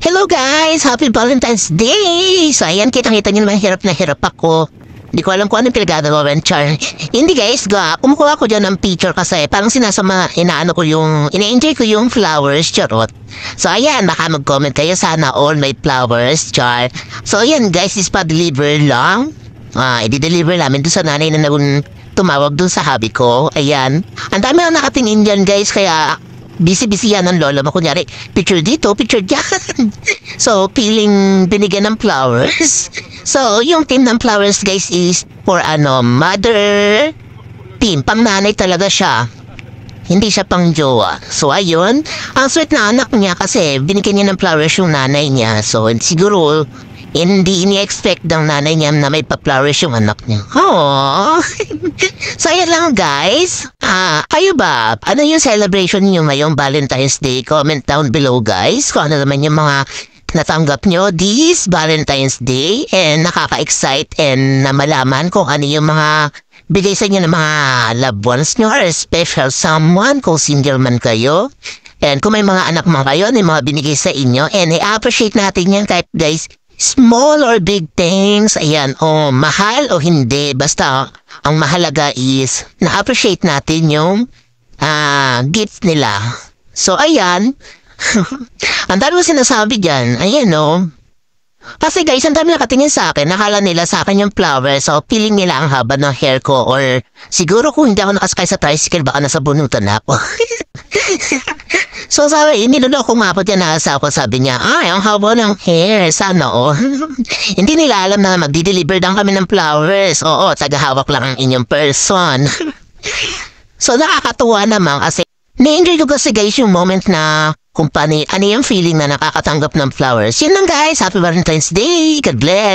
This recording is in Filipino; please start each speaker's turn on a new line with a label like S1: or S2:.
S1: Hello guys! Happy Valentine's Day! So ayan, kitang-kita nyo naman hirap na hirap ako. Hindi ko alam kung anong pinagagawa, Char. Hindi guys, kumukuha ko dyan ng picture kasi parang ina-enjoy ko yung flowers, charot. So ayan, baka mag-comment kayo, sana all my flowers, Char. So ayan guys, is pa-deliver lang. I-deliver namin doon sa nanay na tumawag doon sa hubby ko. Ayan. Ang dami na nakatingin dyan guys, kaya busy-busy yan ng lola mo. Kunyari, picture dito, picture dyan. So, feeling binigyan ng flowers. So, yung team ng flowers guys is for mother team. Pang nanay talaga siya. Hindi siya pang jowa. So, ayun. Ang sweet na anak niya kasi binigyan niya ng flowers yung nanay niya. So, siguro, hindi ini-expect ng nanay niya na may pa-flowers yung anak niya. Aww. So, ayan lang guys. Kayo ba? Ano yung celebration niyo ngayong Valentine's Day? Comment down below guys. Kung ano naman yung mga natanggap nyo this Valentine's Day. And nakaka-excite and na malaman kung ano yung mga bigay sa inyo ng mga loved ones nyo or special someone kung single man kayo. And kung may mga anak man kayo, may mga binigay sa inyo. And i-appreciate natin yan kahit guys, small or big things, ayan, mahal o hindi, basta ang mahalaga is na-appreciate natin yung gift nila. So, ayan, ang dami ko sinasabi dyan, ayan Kasi guys, ang dami nakatingin sa akin, nakala nila sa akin yung flowers, so feeling nila ang haba ng hair ko, or siguro kung hindi ako nakasakay sa tricycle, baka nasa bunutan na ako. So sabi, niloloko nga po dyan na asa ko, sabi niya, ang haba ng hair, sana Hindi nila alam na magdi-deliver lang kami ng flowers. Oo, tagahawak lang ang inyong person. So nakakatuwa naman kasi, na-enjoy ko kasi guys yung moment na kung ano yung feeling na nakakatanggap ng flowers. Yun lang guys, Happy Valentine's Day, God bless!